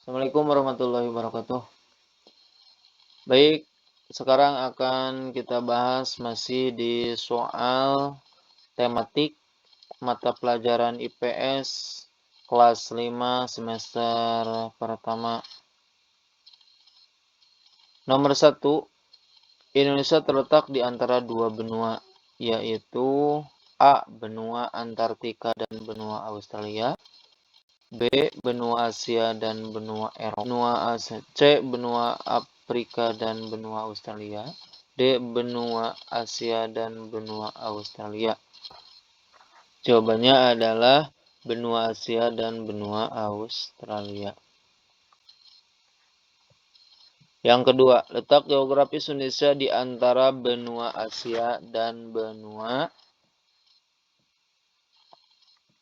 Assalamualaikum warahmatullahi wabarakatuh. Baik, sekarang akan kita bahas masih di soal tematik mata pelajaran IPS kelas 5 semester pertama. Nomor 1, Indonesia terletak di antara dua benua, yaitu A. Benua Antartika dan benua Australia, B. Benua Asia dan benua Eropa, C. Benua Afrika dan benua Australia, D. Benua Asia dan benua Australia. Jawabannya adalah benua Asia dan benua Australia. Yang kedua, letak geografis Indonesia di antara benua Asia dan benua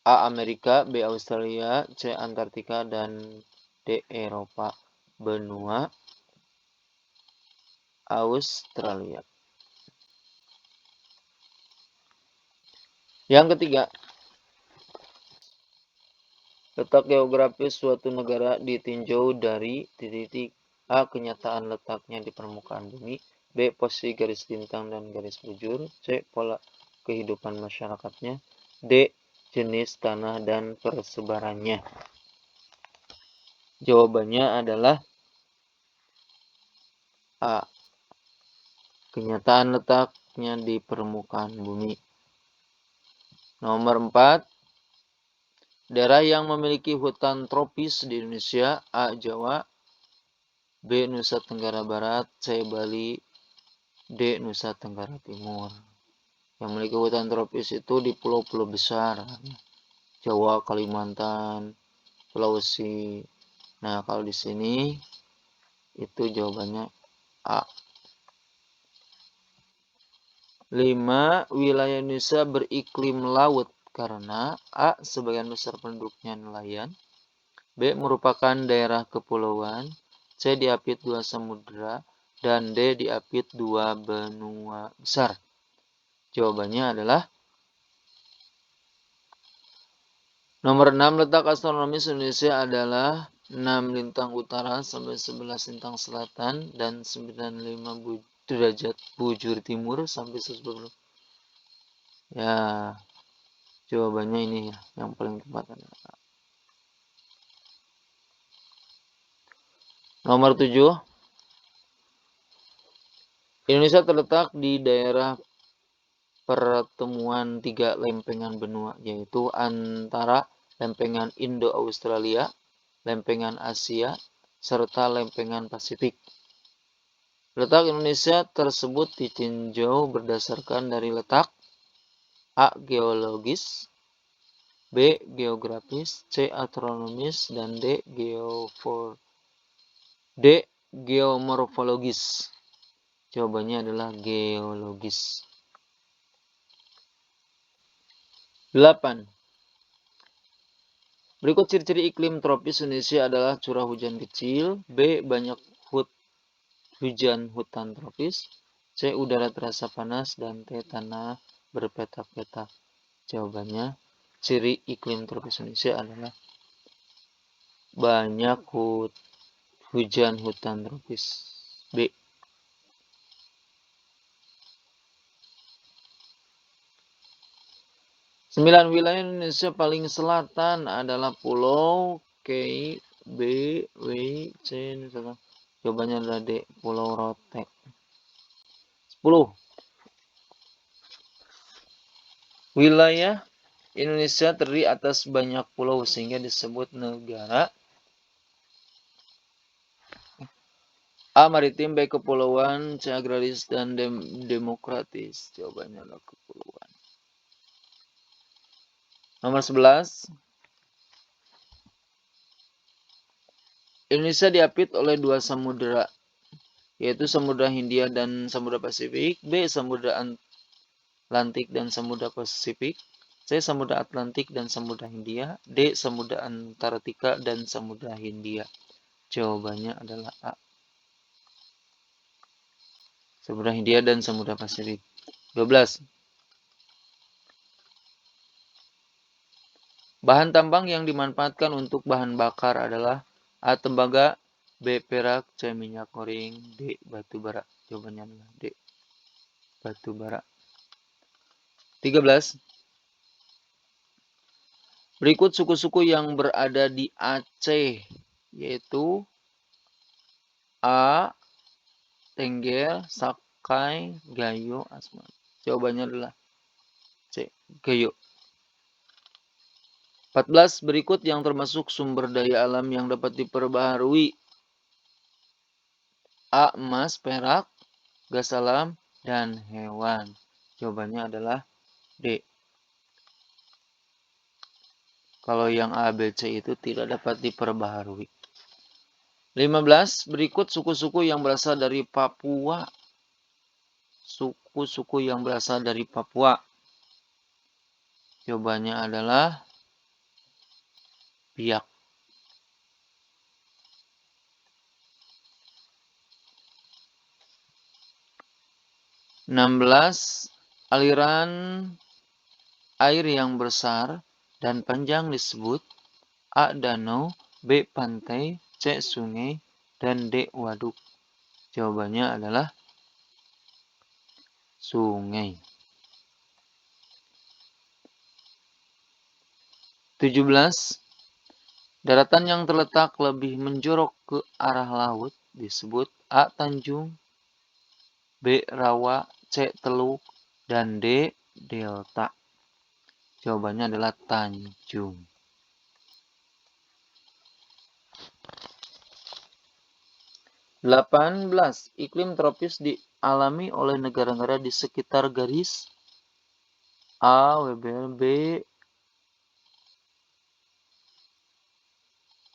A. Amerika, B. Australia, C. Antartika, dan D. Eropa. Benua Australia. Yang ketiga, letak geografis suatu negara ditinjau dari titik A. Kenyataan letaknya di permukaan bumi, B. Posisi garis bintang dan garis bujur, C. Pola kehidupan masyarakatnya, D. Jenis tanah dan persebarannya. Jawabannya adalah A. Kenyataan letaknya di permukaan bumi. Nomor 4. Daerah yang memiliki hutan tropis di Indonesia: A. Jawa, B. Nusa Tenggara Barat, C. Bali, D. Nusa Tenggara Timur. Yang memiliki hutan tropis itu di pulau-pulau besar, Jawa, Kalimantan, Sulawesi. Nah, kalau di sini itu jawabannya A. 5. Wilayah Indonesia beriklim laut karena A. Sebagian besar penduduknya nelayan, B. Merupakan daerah kepulauan, C. Diapit dua samudera, dan D. Diapit dua benua besar. Jawabannya adalah nomor 6. Letak astronomis Indonesia adalah 6 lintang utara sampai 11 lintang selatan dan 95 derajat bujur timur sampai 120. Ya, jawabannya ini ya, yang paling tepat adalah nomor 7. Indonesia terletak di daerah pertemuan 3 lempengan benua, yaitu antara lempengan Indo-Australia, lempengan Asia, serta lempengan Pasifik. Letak Indonesia tersebut ditinjau berdasarkan dari letak A. Geologis, B. Geografis, C. Astronomis, dan D. Geomorfologis. Jawabannya adalah geologis. 8. Berikut ciri-ciri iklim tropis Indonesia adalah curah hujan kecil, B. Banyak hujan hutan tropis, C. Udara terasa panas, dan D. Tanah berpetak-petak. Jawabannya, ciri iklim tropis Indonesia adalah banyak hujan hutan tropis, B. 9. Wilayah Indonesia paling selatan adalah Pulau K, B, W, C. Jawabannya adalah D. Pulau Rote. 10. Wilayah Indonesia terdiri atas banyak pulau sehingga disebut negara. A. Maritim, B. Kepulauan, C. Agraris, dan demokratis. Jawabannya adalah kepulauan. Nomor 11. Indonesia diapit oleh 2 samudera, yaitu Samudra Hindia dan Samudra Pasifik, B. Samudra Atlantik dan Samudra Pasifik, C. Samudra Atlantik dan Samudra Hindia, D. Samudra Antartika dan Samudra Hindia. Jawabannya adalah A. Samudra Hindia dan Samudra Pasifik. 12. Bahan tambang yang dimanfaatkan untuk bahan bakar adalah A. Tembaga, B. Perak, C. Minyak goreng, D. Batu bara. Jawabannya adalah D. Batu bara. 13. Berikut suku-suku yang berada di Aceh, yaitu A. Tengger, Sakai, Gayo, Asmat. Jawabannya adalah C. Gayo. 14. Berikut yang termasuk sumber daya alam yang dapat diperbaharui. A. Emas, perak, gas alam, dan hewan. Jawabannya adalah D. Kalau yang A, B, C itu tidak dapat diperbaharui. 15. Berikut suku-suku yang berasal dari Papua. Suku-suku yang berasal dari Papua. Jawabannya adalah Biak. 16. Aliran air yang besar dan panjang disebut A. Danau, B. Pantai, C. Sungai, dan D. Waduk. Jawabannya adalah sungai. 17. Daratan yang terletak lebih menjorok ke arah laut disebut A. Tanjung, B. Rawa, C. Teluk, dan D. Delta. Jawabannya adalah Tanjung. 18. Iklim tropis dialami oleh negara-negara di sekitar garis A. WBB,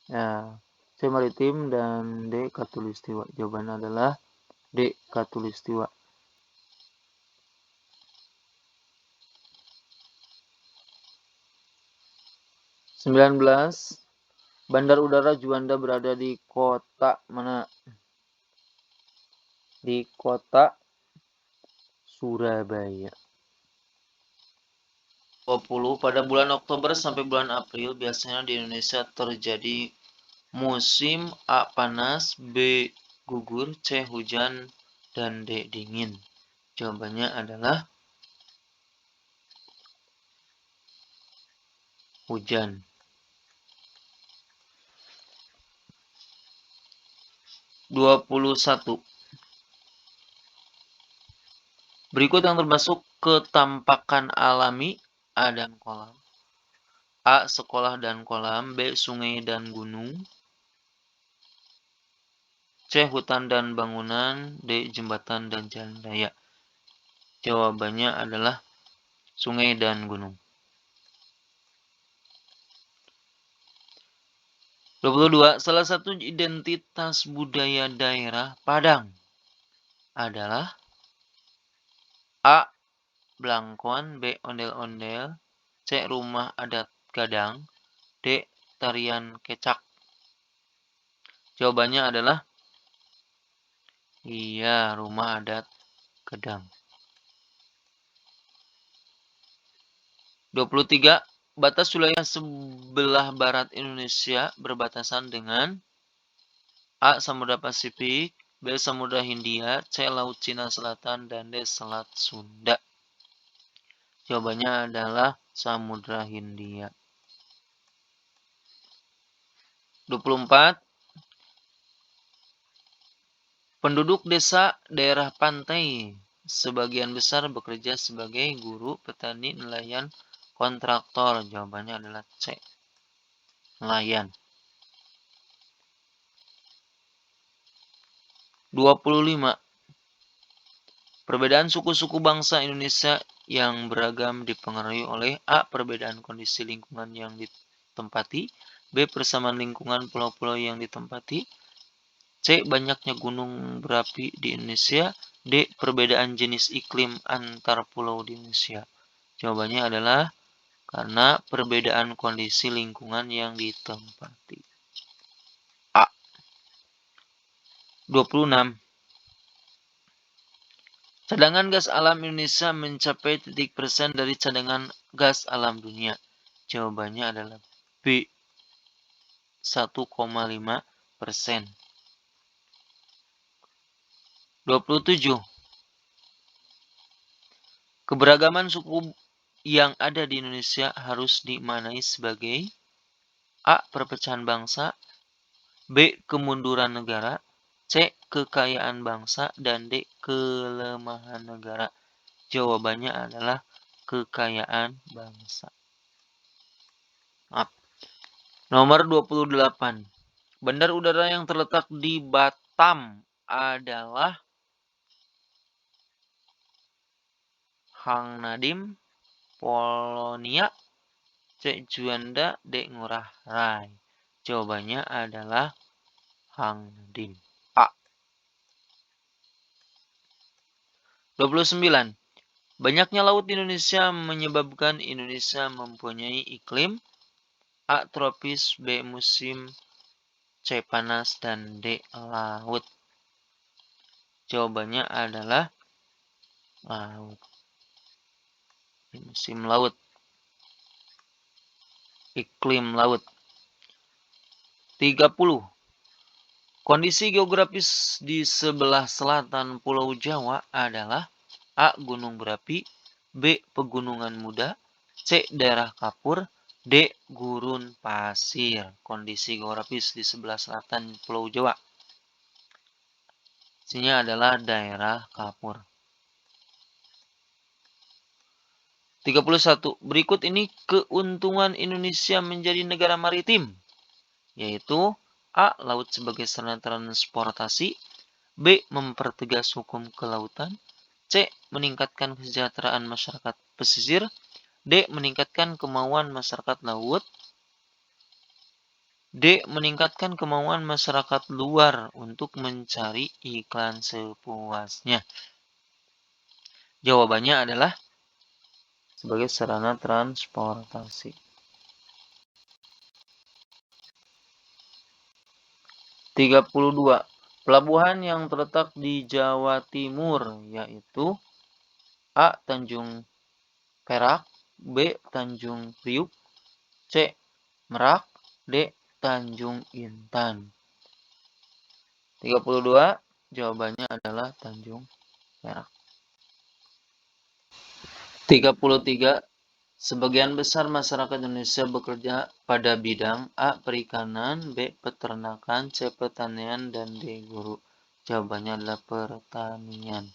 ya, C. Maritim, dan D. Khatulistiwa. Jawabannya adalah D. Khatulistiwa. 19. Bandar udara Juanda berada di kota mana? Di kota Surabaya. 20. Pada bulan Oktober sampai bulan April biasanya di Indonesia terjadi musim A. Panas, B. Gugur, C. Hujan, dan D. Dingin. Jawabannya adalah hujan. 21. Berikut yang termasuk ketampakan alami A. Dan kolam. A. Sekolah dan kolam, B. Sungai dan gunung, C. Hutan dan bangunan, D. Jembatan dan jalan raya. Jawabannya adalah sungai dan gunung. 22. Salah satu identitas budaya daerah Padang adalah A. Blangkon, B. Ondel-ondel, C. Rumah adat Gadang, D. Tarian kecak. Jawabannya adalah iya, rumah adat Gadang. 23. Batas wilayah sebelah barat Indonesia berbatasan dengan A. Samudra Pasifik, B. Samudra Hindia, C. Laut Cina Selatan, dan D. Selat Sunda. Jawabannya adalah Samudra Hindia. 24. Penduduk desa daerah pantai sebagian besar bekerja sebagai guru, petani, nelayan, kontraktor. Jawabannya adalah C. Nelayan. 25. Perbedaan suku-suku bangsa Indonesia yang beragam dipengaruhi oleh A. Perbedaan kondisi lingkungan yang ditempati, B. Persamaan lingkungan pulau-pulau yang ditempati, C. Banyaknya gunung berapi di Indonesia, D. Perbedaan jenis iklim antar pulau di Indonesia. Jawabannya adalah karena perbedaan kondisi lingkungan yang ditempati. A. 26. Cadangan gas alam Indonesia mencapai titik persen dari cadangan gas alam dunia. Jawabannya adalah B. 1,5 27%. 27. Keberagaman suku yang ada di Indonesia harus dimaknai sebagai A. Perpecahan bangsa, B. Kemunduran negara, C. Kekayaan bangsa, dan D. Kelemahan negara. Jawabannya adalah kekayaan bangsa. Nomor 28. Bandar udara yang terletak di Batam adalah Hang Nadim, Polonia, C. Juanda, D. Ngurah Rai. Jawabannya adalah Hang Nadim. A. 29. Banyaknya laut di Indonesia menyebabkan Indonesia mempunyai iklim A. Tropis, B. Musim, C. Panas, dan D. Laut. Jawabannya adalah laut. Musim laut. Iklim laut. 30. Kondisi geografis di sebelah selatan Pulau Jawa adalah A. Gunung berapi, B. Pegunungan muda, C. Daerah kapur, D. Gurun pasir. Kondisi geografis di sebelah selatan Pulau Jawa. Isinya adalah daerah kapur. 31. Berikut ini keuntungan Indonesia menjadi negara maritim, yaitu A. Laut sebagai sarana transportasi, B. Mempertegas hukum kelautan, C. Meningkatkan kesejahteraan masyarakat pesisir, D. Meningkatkan kemauan masyarakat laut, D. Meningkatkan kemauan masyarakat luar untuk mencari iklan sepuasnya. Jawabannya adalah sebagai sarana transportasi. 32. Pelabuhan yang terletak di Jawa Timur yaitu A. Tanjung Perak, B. Tanjung Priuk, C. Merak, D. Tanjung Intan. 32. Jawabannya adalah Tanjung Perak. 33. Sebagian besar masyarakat Indonesia bekerja pada bidang A. Perikanan, B. Peternakan, C. Pertanian, dan D. Guru. Jawabannya adalah pertanian.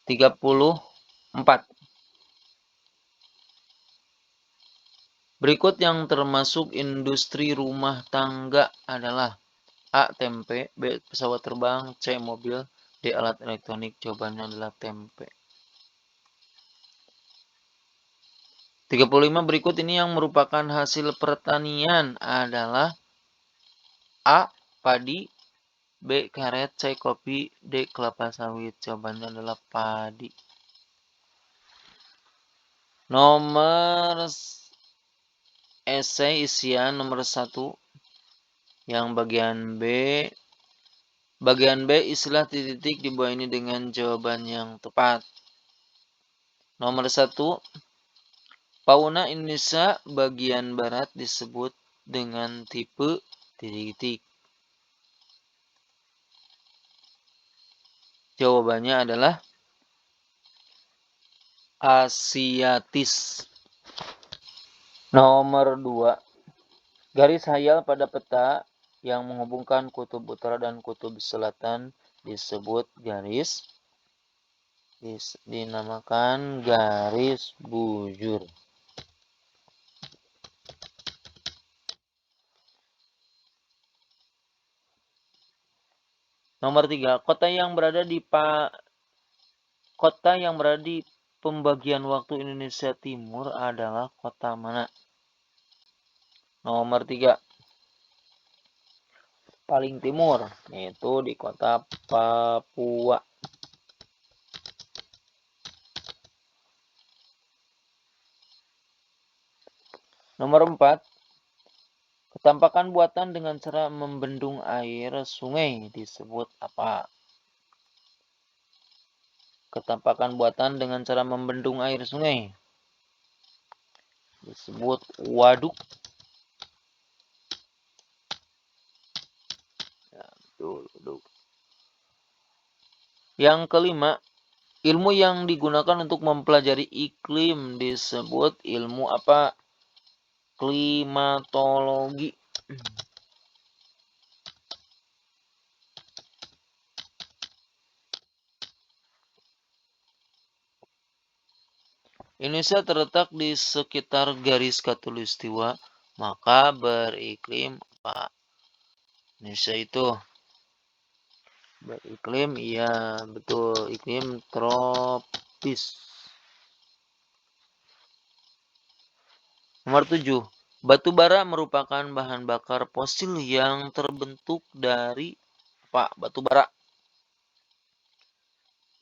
34. Berikut yang termasuk industri rumah tangga adalah A. Tempe, B. Pesawat terbang, C. Mobil, D. Alat elektronik. Jawabannya adalah tempe. 35. Berikut ini yang merupakan hasil pertanian adalah A. Padi, B. Karet, C. Kopi, D. Kelapa sawit. Jawabannya adalah padi. Nomor esai isian nomor 1 yang bagian B. Bagian B, istilah titik-titik di bawah ini dengan jawaban yang tepat. Nomor 1, fauna Indonesia bagian barat disebut dengan tipe titik-titik. Jawabannya adalah Asiatis. Nomor 2, garis hayal pada peta yang menghubungkan kutub utara dan kutub selatan disebut garis, dinamakan garis bujur. Nomor 3, kota yang berada di pembagian waktu Indonesia Timur adalah kota mana? Nomor 3, paling timur, yaitu di kota Papua. Nomor 4, ketampakan buatan dengan cara membendung air sungai disebut apa? Ketampakan buatan dengan cara membendung air sungai disebut waduk. Yang kelima, ilmu yang digunakan untuk mempelajari iklim disebut ilmu apa? Klimatologi. Indonesia terletak di sekitar garis khatulistiwa, maka beriklim apa? Indonesia itu beriklim, iya betul, iklim tropis. Nomor 7. Batu bara merupakan bahan bakar fosil yang terbentuk dari apa? Batu bara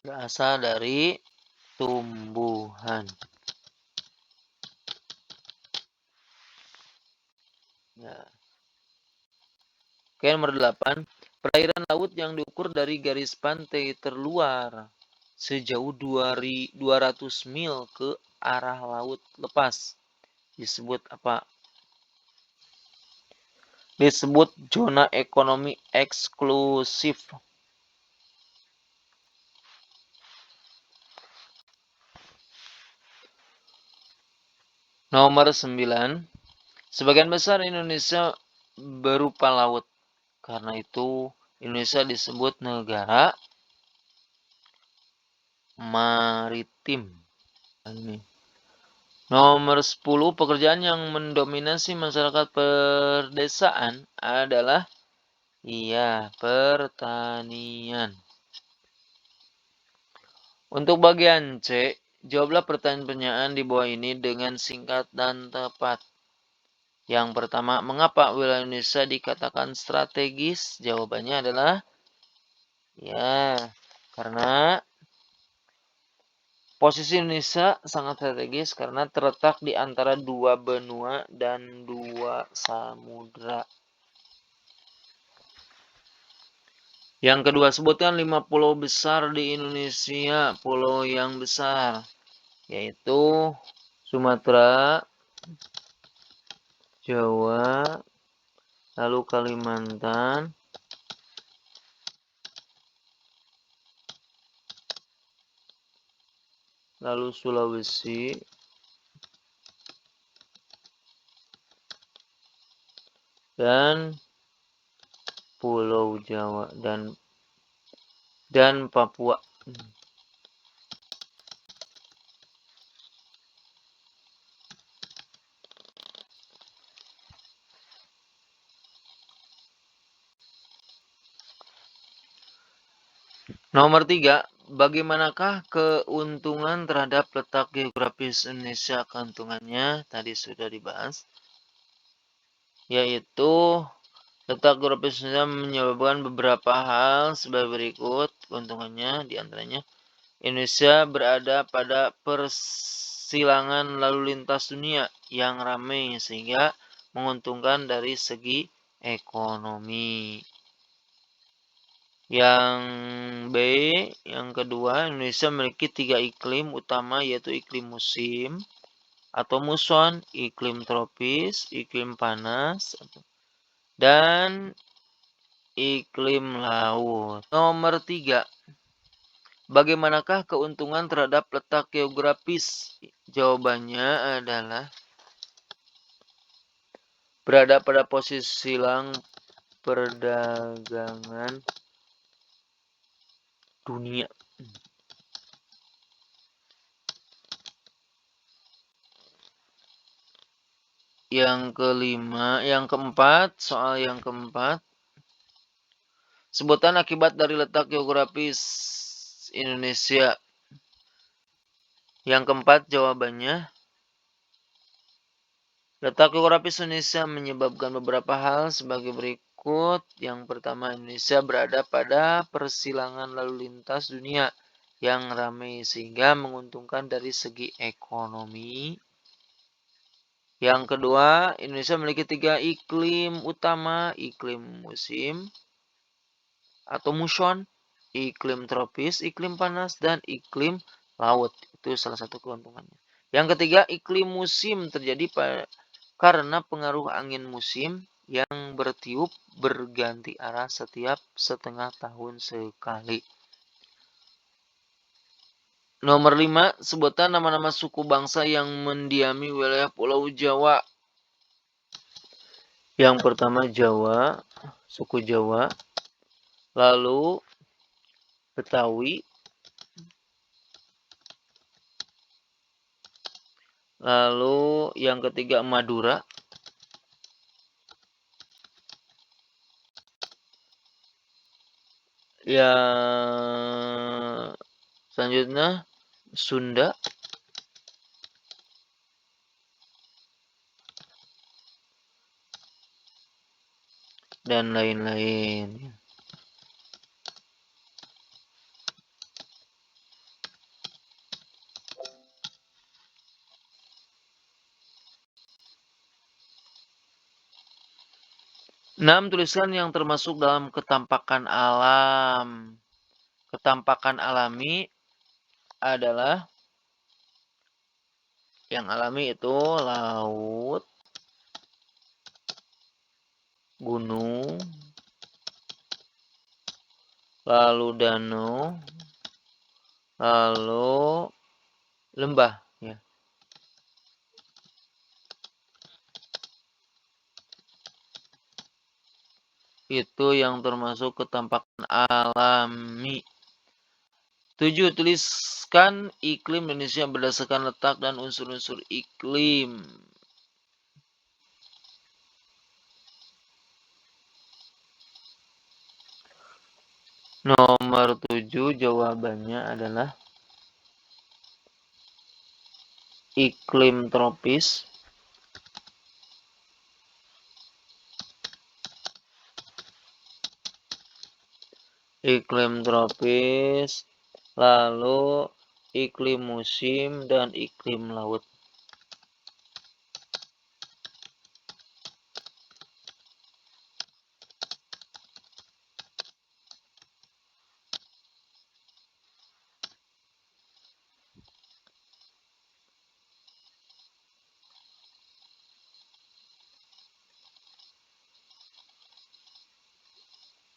berasal dari tumbuhan. Ya. Oke, nomor 8. Perairan laut yang diukur dari garis pantai terluar sejauh 200 mil ke arah laut lepas disebut apa? Disebut zona ekonomi eksklusif. Nomor 9. Sebagian besar Indonesia berupa laut. Karena itu Indonesia disebut negara maritim. Nomor 10. Pekerjaan yang mendominasi masyarakat perdesaan adalah pertanian. Untuk bagian C, jawablah pertanyaan-pertanyaan di bawah ini dengan singkat dan tepat. Yang pertama, mengapa wilayah Indonesia dikatakan strategis? Jawabannya adalah karena posisi Indonesia sangat strategis karena terletak di antara 2 benua dan 2 samudra. Yang kedua, sebutkan 5 pulau besar di Indonesia. Pulau yang besar yaitu Sumatera, Jawa, lalu Kalimantan, lalu Sulawesi, dan Pulau Jawa dan Papua. Nomor 3, bagaimanakah keuntungan terhadap letak geografis Indonesia? Keuntungannya tadi sudah dibahas, yaitu letak geografis Indonesia menyebabkan beberapa hal sebagai berikut. Keuntungannya diantaranya Indonesia berada pada persilangan lalu lintas dunia yang ramai sehingga menguntungkan dari segi ekonomi. Yang B, yang kedua, Indonesia memiliki 3 iklim utama yaitu iklim musim atau muson, iklim tropis, iklim panas, dan iklim laut. Nomor 3, bagaimanakah keuntungan terhadap letak geografis? Jawabannya adalah berada pada posisi silang perdagangan dunia. Yang keempat, soal yang keempat. Sebutan akibat dari letak geografis Indonesia. Yang keempat jawabannya, letak geografis Indonesia menyebabkan beberapa hal sebagai berikut. Yang pertama, Indonesia berada pada persilangan lalu lintas dunia yang ramai sehingga menguntungkan dari segi ekonomi. Yang kedua, Indonesia memiliki 3 iklim utama, iklim musim atau muson, iklim tropis, iklim panas, dan iklim laut. Itu salah satu keuntungannya. Yang ketiga, iklim musim terjadi karena pengaruh angin musim yang bertiup berganti arah setiap setengah tahun sekali. Nomor 5, sebutan nama-nama suku bangsa yang mendiami wilayah Pulau Jawa. Yang pertama Jawa, suku Jawa, lalu Betawi, lalu yang ketiga Madura, yang selanjutnya Sunda, dan lain-lain. Enam, tuliskan yang termasuk dalam ketampakan alam. Ketampakan alami adalah yang alami itu laut, gunung, lalu danau, lalu lembah. Ya. Itu yang termasuk ketampakan alami. 7. Tuliskan iklim Indonesia berdasarkan letak dan unsur-unsur iklim. Nomor 7 jawabannya adalah iklim tropis. Iklim tropis, lalu iklim musim, dan iklim laut.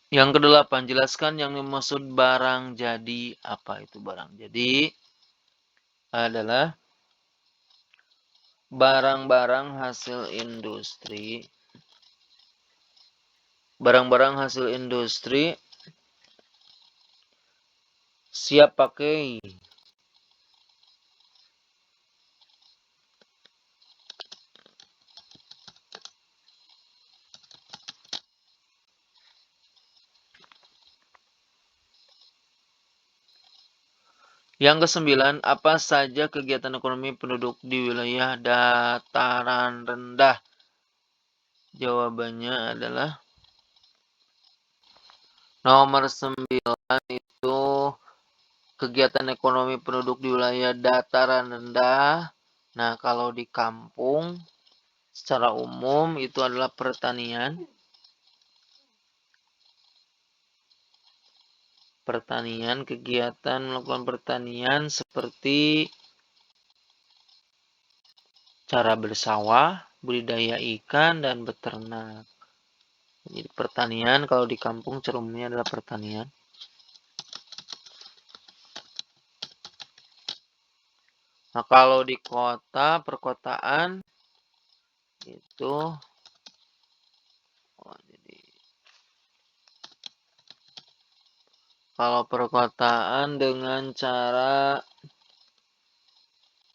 Yang ke-8, jelaskan yang dimaksud barang jadi. Apa itu barang jadi? Adalah barang-barang hasil industri. Barang-barang hasil industri siap pakai. Yang ke-9, apa saja kegiatan ekonomi penduduk di wilayah dataran rendah? Jawabannya adalah nomor 9 itu kegiatan ekonomi penduduk di wilayah dataran rendah. Nah, kalau di kampung secara umum itu adalah pertanian. Pertanian, kegiatan melakukan pertanian seperti cara bersawah, budidaya ikan, dan beternak. Jadi pertanian kalau di kampung cerumnya adalah pertanian. Nah, kalau di kota, perkotaan itu jadi kalau perkotaan dengan cara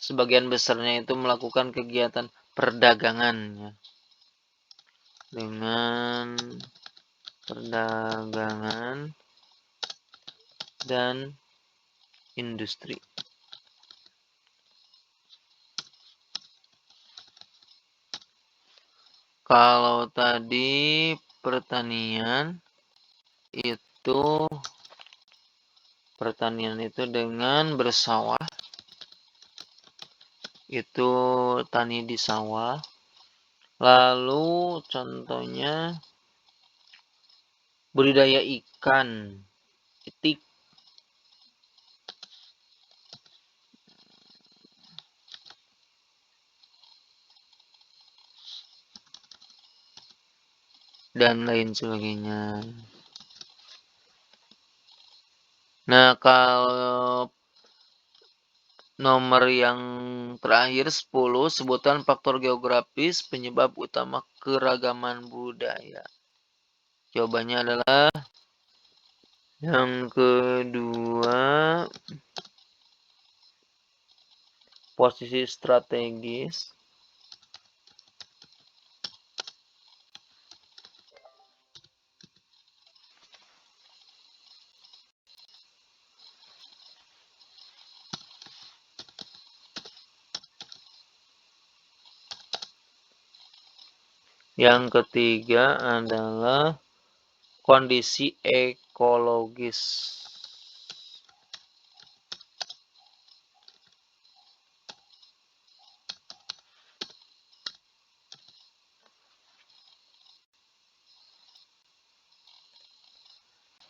sebagian besarnya itu melakukan kegiatan perdagangan ya. Dengan perdagangan dan industri. Kalau tadi pertanian itu dengan bersawah, itu tani di sawah. Lalu contohnya budidaya ikan, itik. dan lain sebagainya. Nah, kalau nomor yang terakhir 10, sebutkan faktor geografis penyebab utama keragaman budaya. Jawabannya adalah yang kedua, posisi strategis. Yang ketiga adalah kondisi ekologis.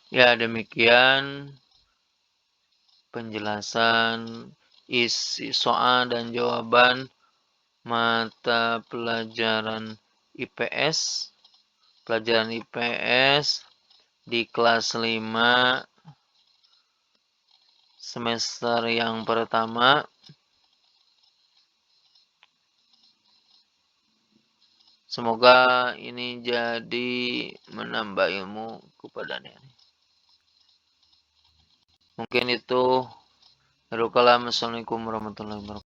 Ya, demikian penjelasan isi soal dan jawaban mata pelajaran IPS. Pelajaran IPS di kelas 5 semester yang pertama. Semoga ini jadi menambah ilmu kepada Nenek. Mungkin itu. Assalamualaikum warahmatullahi wabarakatuh.